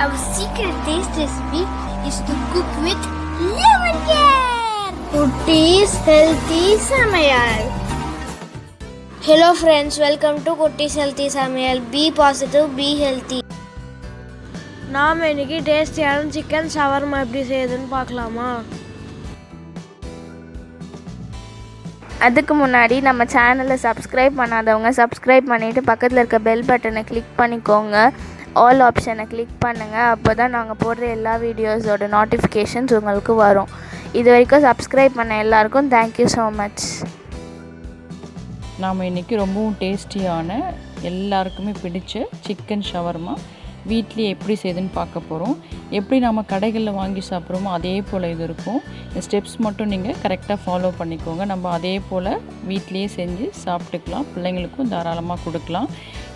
Our secret taste recipe is to cook with lemon care. Kutti's Healthy Samayal. Hello friends, welcome to Kutti's Healthy Samayal. Be positive, be healthy. நாம் இன்னைக்கு டேஸ்டியான chicken shawarma எப்படி செய்யுதுன்னு பார்க்கலாமா? அதுக்கு முன்னாடி நம்ம சேனலை சப்ஸ்கிரைப் பண்ணாதவங்க சப்ஸ்கிரைப் பண்ணிவிட்டு பக்கத்தில் இருக்க பெல் பட்டனை கிளிக் பண்ணிக்கோங்க. ஆல் ஆப்ஷனை கிளிக் பண்ணுங்கள். அப்போ தான் நாங்கள் போடுற எல்லா வீடியோஸோட நோட்டிஃபிகேஷன்ஸ் உங்களுக்கு வரும். இது வரைக்கும் சப்ஸ்கிரைப் பண்ண எல்லாருக்கும் தேங்க்யூ ஸோ மச். நாம் இன்றைக்கி ரொம்பவும் டேஸ்டியான எல்லாருக்குமே பிடிச்ச சிக்கன் ஷவர்மா வீட்லேயே எப்படி செய்யுதுன்னு பார்க்க போகிறோம். எப்படி நம்ம கடைகளில் வாங்கி சாப்பிட்றோமோ அதே போல் இது இருக்கும். இந்த ஸ்டெப்ஸ் மட்டும் நீங்கள் கரெக்டாக ஃபாலோ பண்ணிக்கோங்க. நம்ம அதே போல் வீட்லேயே செஞ்சு சாப்பிட்டுக்கலாம். பிள்ளைங்களுக்கும் தாராளமாக கொடுக்கலாம்.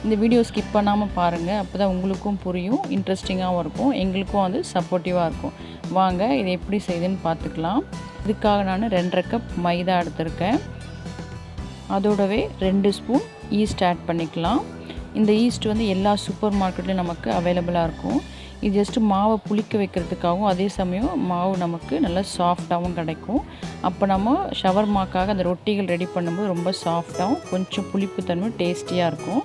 இந்த வீடியோ ஸ்கிப் பண்ணாமல் பாருங்கள். அப்போ தான் உங்களுக்கும் புரியும், இன்ட்ரெஸ்டிங்காகவும் இருக்கும், எங்களுக்கும் அது சப்போர்ட்டிவாக இருக்கும். வாங்க இதை எப்படி செய்யுதுன்னு பார்த்துக்கலாம். இதுக்காக நான் 2.5 கப் மைதா எடுத்திருக்கேன். அதோடவே 2 ஸ்பூன் ஈஸ்ட் ஆட் பண்ணிக்கலாம். இந்த ஈஸ்ட் எல்லா சூப்பர் மார்க்கெட்லேயும் நமக்கு அவைலபிளாக இருக்கும். இது ஜஸ்ட்டு மாவை புளிக்க வைக்கிறதுக்காகவும் அதே சமயம் மாவு நமக்கு நல்லா சாஃப்டாகவும் கிடைக்கும். அப்போ நம்ம ஷவர்மாக்காக அந்த ரொட்டிகள் ரெடி பண்ணும்போது ரொம்ப சாஃப்டாகவும் கொஞ்சம் புளிப்புத்தன்மை டேஸ்டியாக இருக்கும்.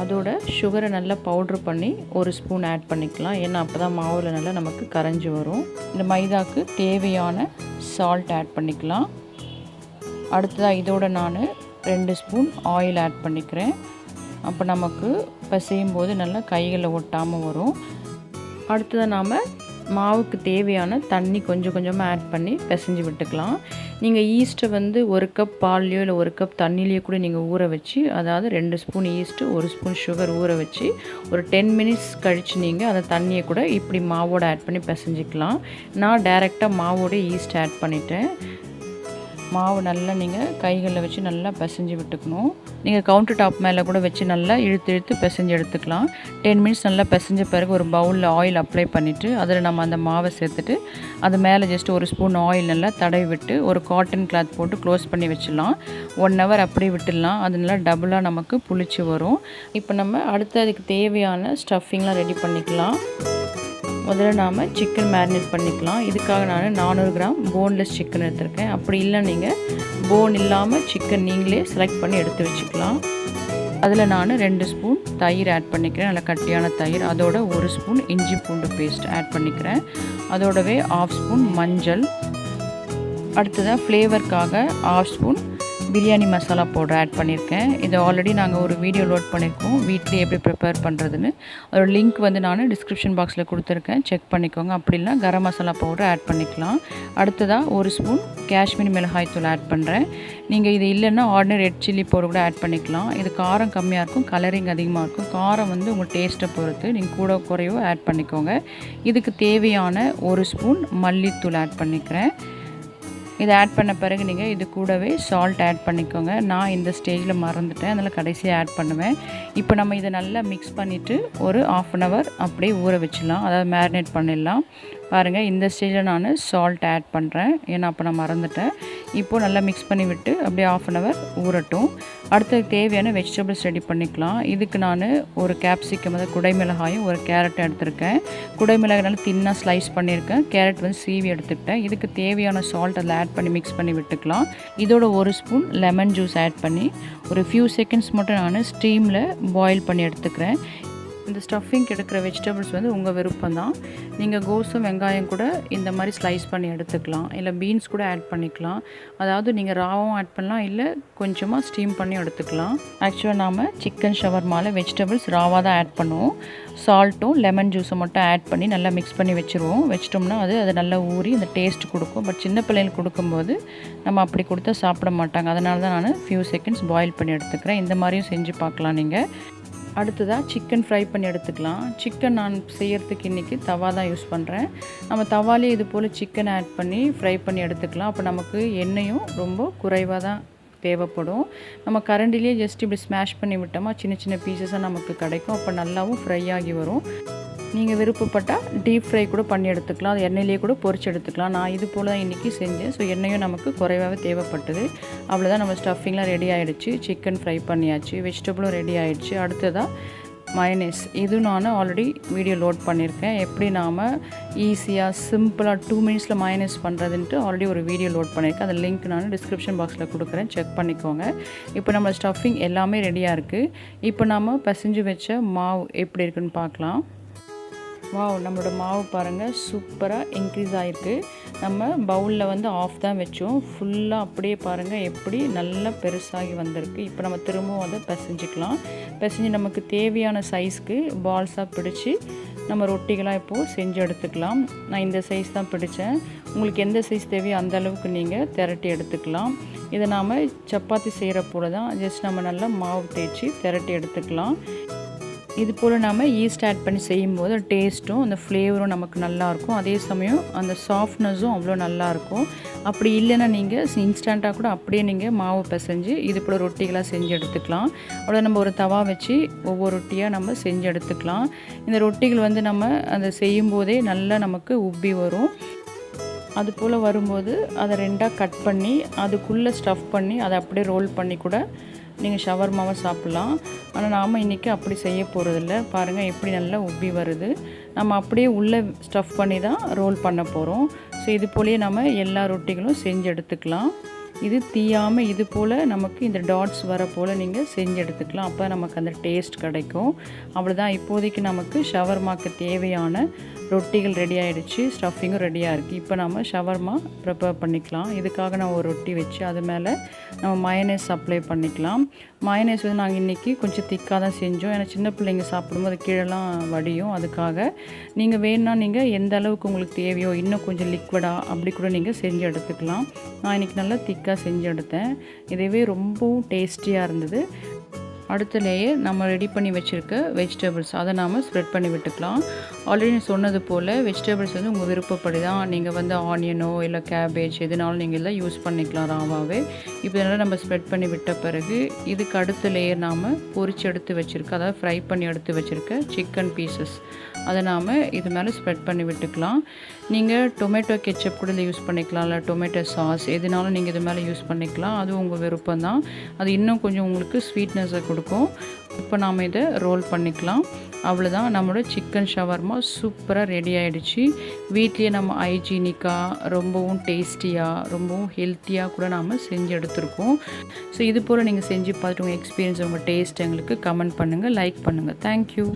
அதோட சுகரை நல்லா பவுட்ரு பண்ணி 1 ஸ்பூன் ஆட் பண்ணிக்கலாம். ஏன்னா அப்போ தான் மாவில் நல்லா நமக்கு கரைஞ்சி வரும். இந்த மைதாவுக்கு தேவையான சால்ட் ஆட் பண்ணிக்கலாம். அடுத்ததாக இதோட நான் 2 ஸ்பூன் ஆயில் ஆட் பண்ணிக்கிறேன். அப்போ நமக்கு பிசையும் போது நல்லா கைகளில் ஒட்டாமல் வரும். அடுத்ததாக நாம் மாவுக்கு தேவையான தண்ணி கொஞ்சம் கொஞ்சமாக ஆட் பண்ணி பிசைஞ்சு விட்டுக்கலாம். நீங்கள் ஈஸ்ட்டை 1 கப் பால்லையோ இல்லை 1 கப் தண்ணிலையோ கூட நீங்கள் ஊற வச்சு, அதாவது 2 ஸ்பூன் ஈஸ்ட்டு 1 ஸ்பூன் சுகர் ஊற வச்சு ஒரு 10 மினிட்ஸ் கழித்து நீங்கள் அந்த தண்ணியை கூட இப்படி மாவோடு ஆட் பண்ணி பிசைஞ்சிக்கலாம். நான் டைரெக்டாக மாவோட ஈஸ்ட் ஆட் பண்ணிட்டேன். மாவு நல்லா நீங்கள் கைகளில் வச்சு நல்லா பிசைஞ்சு விட்டுக்கணும். நீங்கள் கவுண்டர் டாப் மேலே கூட வச்சு நல்லா இழுத்து பிசைஞ்சு எடுத்துக்கலாம். 10 மினிட்ஸ் நல்லா பிசைஞ்ச பிறகு ஒரு பவுலில் ஆயில் அப்ளை பண்ணிவிட்டு அதில் நம்ம அந்த மாவை சேர்த்துட்டு அது மேலே ஜஸ்ட் 1 ஸ்பூன் ஆயில் நல்லா தடவி விட்டு ஒரு காட்டன் கிளாத் போட்டு க்ளோஸ் பண்ணி வச்சிடலாம். 1 ஹவர் அப்படியே விட்டுடலாம். அது நல்லா டபுளாக நமக்கு புளிச்சு வரும். இப்போ நம்ம அடுத்து அதுக்கு தேவையான ஸ்டஃபிங்லாம் ரெடி பண்ணிக்கலாம். முதல்ல நாம் சிக்கன் மேரினேட் பண்ணிக்கலாம். இதுக்காக நான் 400 கிராம் போன்லெஸ் சிக்கன் எடுத்திருக்கேன். அப்படி இல்லை நீங்கள் போன் இல்லாமல் சிக்கன் நீங்களே செலக்ட் பண்ணி எடுத்து வச்சுக்கலாம். அதில் நான் 2 ஸ்பூன் தயிர் ஆட் பண்ணிக்கிறேன், நல்லா கட்டியான தயிர். அதோட 1 ஸ்பூன் இஞ்சி பூண்டு பேஸ்ட் ஆட் பண்ணிக்கிறேன். அதோடவே 1/2 ஸ்பூன் மஞ்சள். அடுத்ததாக ஃப்ளேவருக்காக 1/2 spoon biryani masala powder add பண்ணியிருக்கேன். இது ஆல்ரெடி நாங்கள் ஒரு வீடியோ லோட் பண்ணியிருக்கோம், வீட்டிலே எப்படி ப்ரிப்பேர் பண்ணுறதுன்னு. அதோட லிங்க் நான் டிஸ்கிரிப்ஷன் பாக்ஸில் கொடுத்துருக்கேன், செக் பண்ணிக்கோங்க. அப்படின்னா கரம் மசாலா பவுடர் ஆட் பண்ணிக்கலாம். அடுத்ததாக 1 ஸ்பூன் காஷ்மீரி மிளகாய் தூள் ஆட் பண்ணுறேன். நீங்கள் இது இல்லைன்னா ஆர்டினரி ரெட் சில்லி பவுடர் கூட ஆட் பண்ணிக்கலாம். இது காரம் கம்மியாக இருக்கும், கலரிங் அதிகமாக இருக்கும். காரம் உங்கள் டேஸ்ட்டை பொறுத்து நீங்கள் கூட குறையோ ஆட் பண்ணிக்கோங்க. இதுக்கு தேவையான 1 ஸ்பூன் மல்லித்தூள் ஆட் பண்ணிக்கிறேன். இதை ஆட் பண்ண பிறகு நீங்கள் இது கூடவே சால்ட் ஆட் பண்ணிக்கோங்க. நான் இந்த ஸ்டேஜில் மறந்துட்டேன், அதனால் கடைசியாக ஆட் பண்ணுவேன். இப்போ நம்ம இதை நல்லா மிக்ஸ் பண்ணிவிட்டு ஒரு 1/2 hour அப்படியே ஊற வச்சிடலாம், அதாவது மேரினேட் பண்ணிடலாம். பாருங்கள், இந்த ஸ்டேஜில் நான் சால்ட் ஆட் பண்ணுறேன், ஏன்னா அப்போ நான் மறந்துட்டேன். இப்போது நல்லா மிக்ஸ் பண்ணி விட்டு அப்படியே 1/2 hour ஊறட்டும். அடுத்தது தேவையான வெஜிடபிள்ஸ் ரெடி பண்ணிக்கலாம். இதுக்கு நான் ஒரு கேப்சிகம், அதாவது குடைமிளகாயும் ஒரு கேரட்டும் எடுத்திருக்கேன். குடைமிளகாய் நல்லா தின்னாக ஸ்லைஸ் பண்ணியிருக்கேன், கேரட் சீவி எடுத்துக்கிட்டேன். இதுக்கு தேவையான சால்ட் அதில் ஆட் பண்ணி மிக்ஸ் பண்ணி விட்டுக்கலாம். இதோட 1 ஸ்பூன் லெமன் ஜூஸ் ஆட் பண்ணி ஒரு ஃபியூ செகண்ட்ஸ் மட்டும் நான் ஸ்டீமில் பாயில் பண்ணி எடுத்துக்கிறேன். இந்த ஸ்டஃபிங் எடுக்கிற வெஜிடபிள்ஸ் உங்கள் விருப்பம் தான். நீங்கள் கோஸும் வெங்காயம் கூட இந்த மாதிரி ஸ்லைஸ் பண்ணி எடுத்துக்கலாம், இல்லை பீன்ஸ் கூட ஆட் பண்ணிக்கலாம். அதாவது நீங்கள் ராவும் ஆட் பண்ணலாம், இல்லை கொஞ்சமாக ஸ்டீம் பண்ணி எடுத்துக்கலாம். ஆக்சுவலாக நாம் சிக்கன் ஷவர்மாவில் வெஜிடபிள்ஸ் ராவாக தான் ஆட் பண்ணுவோம். சால்ட்டும் லெமன் ஜூஸும் மட்டும் ஆட் பண்ணி நல்லா மிக்ஸ் பண்ணி வச்சிட்டோம்னா அது நல்லா ஊறி அந்த டேஸ்ட் கொடுக்கும். பட் சின்ன பிள்ளைங்களுக்கு கொடுக்கும்போது நம்ம அப்படி கொடுத்தா சாப்பிட மாட்டாங்க. அதனால தான் நான் ஃபியூ செகண்ட்ஸ் பாயில் பண்ணி எடுத்துக்கிறேன். இந்த மாதிரியும் செஞ்சு பார்க்கலாம் நீங்கள். அடுத்ததாக சிக்கன் ஃப்ரை பண்ணி எடுத்துக்கலாம். சிக்கன் நான் செய்கிறதுக்கு இன்றைக்கி தவா தான் யூஸ் பண்ணுறேன். நம்ம தவாலே இது போல் சிக்கன் ஆட் பண்ணி ஃப்ரை பண்ணி எடுத்துக்கலாம். அப்போ நமக்கு எண்ணெயும் ரொம்ப குறைவாக தான் தேவைப்படும். நம்ம கரண்டிலே ஜஸ்ட் இப்படி ஸ்மாஷ் பண்ணி விட்டோமா சின்ன சின்ன பீசஸாக நமக்கு கிடைக்கும். அப்போ நல்லாவும் ஃப்ரை ஆகி வரும். நீங்கள் விருப்பப்பட்டால் டீப் ஃப்ரை கூட பண்ணி எடுத்துக்கலாம், அது எண்ணெயிலே கூட பொரிச்சு எடுத்துக்கலாம். நான் இது போல் தான் இன்றைக்கி செஞ்சேன். ஸோ எண்ணெயும் நமக்கு குறைவாகவே தேவைப்பட்டது. அவ்வளோதான், நம்ம ஸ்டஃபிங்லாம் ரெடி ஆகிடுச்சு. சிக்கன் ஃப்ரை பண்ணியாச்சு, வெஜிடபிளும் ரெடி ஆகிடுச்சு. அடுத்ததாக மயனேஸ் இது நான் ஆல்ரெடி வீடியோ லோட் பண்ணியிருக்கேன். எப்படி நாம் ஈஸியாக சிம்பிளாக 2 மினிட்ஸில் மயனேஸ் பண்ணுறதுன்ட்டு ஆல்ரெடி ஒரு வீடியோ லோட் பண்ணியிருக்கேன். அந்த லிங்க் நான் டிஸ்கிரிப்ஷன் பாக்ஸில் கொடுக்குறேன், செக் பண்ணிக்கோங்க. இப்போ நம்ம ஸ்டஃபிங் எல்லாமே ரெடியாக இருக்குது. இப்போ நாம் பிசைஞ்சு வச்ச மாவு எப்படி இருக்குன்னு பார்க்கலாம். வாவ், நம்மளோட மாவு பாருங்கள் சூப்பராக இன்க்ரீஸ் ஆகிருக்கு. நம்ம பவுலில் வந்து ஆஃப் தான் வச்சோம், ஃபுல்லாக அப்படியே பாருங்கள் எப்படி நல்லா பெருசாகி வந்திருக்கு. இப்போ நம்ம திரும்பவும் அதை பிசைஞ்சிக்கலாம். பிசைஞ்சு நமக்கு தேவையான சைஸ்க்கு பால்ஸாக பிடிச்சி நம்ம ரொட்டிகளாக இப்போது செஞ்சு எடுத்துக்கலாம். நான் இந்த சைஸ் தான் பிடிச்சேன். உங்களுக்கு எந்த சைஸ் தேவையோ அந்த அளவுக்கு நீங்கள் திரட்டி எடுத்துக்கலாம். இதை நாம் சப்பாத்தி செய்கிற போல தான், ஜஸ்ட் நம்ம நல்லா மாவு தேய்ச்சி திரட்டி எடுத்துக்கலாம். இது போல் நம்ம ஈஸ்ட் ஆட் பண்ணி செய்யும்போது டேஸ்ட்டும் அந்த ஃப்ளேவரும் நமக்கு நல்லாயிருக்கும். அதே சமயம் அந்த சாஃப்ட்னஸும் அவ்வளோ நல்லாயிருக்கும். அப்படி இல்லைன்னா நீங்கள் இன்ஸ்டண்ட்டாக கூட அப்படியே நீங்கள் மாவு பிசைஞ்சு இது போல் ரொட்டிகளாக செஞ்சு எடுத்துக்கலாம். அவ்வளோ நம்ம ஒரு தவா வச்சு ஒவ்வொரு ரொட்டியாக நம்ம செஞ்சு எடுத்துக்கலாம். இந்த ரொட்டிகள் வந்து நம்ம அதை செய்யும்போதே நல்லா நமக்கு உப்பி வரும். அது போல் வரும்போது அதை 2ஆக கட் பண்ணி அதுக்குள்ளே ஸ்டஃப் பண்ணி அதை அப்படியே ரோல் பண்ணி கூட நீங்கள் ஷவர்மாவை சாப்பிட்லாம். ஆனால் நாம் இன்றைக்கி அப்படி செய்ய போகிறதில்ல. பாருங்கள் எப்படி நல்லா உப்பி வருது. நம்ம அப்படியே உள்ளே ஸ்டஃப் பண்ணி தான் ரோல் பண்ண போகிறோம். ஸோ இது போலேயே நம்ம எல்லா ரொட்டிகளும் செஞ்சு எடுத்துக்கலாம். இது தீயாமல் இது போல் நமக்கு இந்த டாட்ஸ் வர போல் நீங்கள் செஞ்சு எடுத்துக்கலாம். அப்போ நமக்கு அந்த டேஸ்ட் கிடைக்கும். அவ்வளோதான், இப்போதைக்கு நமக்கு ஷவர்மாக்கு தேவையான ரொட்டிகள் ரெடி ஆகிடுச்சு, ஸ்டஃபிங்கும் ரெடியாக இருக்குது. இப்போ நம்ம ஷவர்மா ப்ரிப்பேர் பண்ணிக்கலாம். இதுக்காக நான் ஒரு ரொட்டி வச்சு அது மேலே நம்ம மயனேஸ் அப்ளை பண்ணிக்கலாம். மயனேஸ் வந்து நாங்கள் இன்றைக்கி கொஞ்சம் திக்காக தான் செஞ்சோம். ஏன்னா சின்ன பிள்ளைங்க சாப்பிடும்போது கீழெல்லாம் வடியும். அதுக்காக நீங்கள் வேணும்னா நீங்கள் எந்த அளவுக்கு உங்களுக்கு தேவையோ இன்னும் கொஞ்சம் லிக்விடாக அப்படி கூட நீங்கள் செஞ்சு எடுத்துக்கலாம். நான் இன்றைக்கி நல்லா திக்காக செஞ்சு எடுத்தேன். இதுவே ரொம்பவும் டேஸ்டியாக இருந்தது. அடுத்த லேயர் நம்ம ரெடி பண்ணி வச்சுருக்க வெஜிடபிள்ஸ் அதை நாம் ஸ்ப்ரெட் பண்ணி விட்டுக்கலாம். ஆல்ரெடி நான் சொன்னது போல் வெஜிடபிள்ஸ் வந்து உங்கள் விருப்பப்படி தான், நீங்கள் வந்து ஆனியனோ இல்லை கேபேஜ் எதுனாலும் நீங்கள் எல்லாம் யூஸ் பண்ணிக்கலாம் ராவாவே. இப்போ இதனால் நம்ம ஸ்ப்ரெட் பண்ணி விட்ட பிறகு இதுக்கு அடுத்த லேயர் நாம் பொரிச்சு எடுத்து வச்சுருக்க, அதாவது ஃப்ரை பண்ணி எடுத்து வச்சுருக்க சிக்கன் பீசஸ் அதை நாம் இது மேலே ஸ்ப்ரெட் பண்ணி விட்டுக்கலாம். நீங்கள் டொமேட்டோ கெச்சப் கூட இதில் யூஸ் பண்ணிக்கலாம், இல்லை டொமேட்டோ சாஸ் எதுனாலும் நீங்கள் இது மேலே யூஸ் பண்ணிக்கலாம். அது உங்கள் விருப்பம் தான். அது இன்னும் கொஞ்சம் உங்களுக்கு ஸ்வீட்னஸை கொடுக்கும். இப்போ நாம் இதை ரோல் பண்ணிக்கலாம். அவ்வளோதான், நம்மளோட சிக்கன் ஷவர்மா சூப்பராக ரெடி ஆகிடுச்சு. வீட்லேயே நம்ம ஹைஜீனிக்காக ரொம்பவும் டேஸ்டியாக ரொம்பவும் ஹெல்த்தியாக கூட நாம் செஞ்சு எடுத்துருக்கோம். ஸோ இது போல் நீங்கள் செஞ்சு பார்த்துட்டு உங்கள் எக்ஸ்பீரியன்ஸ் உங்கள் டேஸ்ட் எங்களுக்கு கமெண்ட் பண்ணுங்கள், லைக் பண்ணுங்கள். தேங்க்யூ.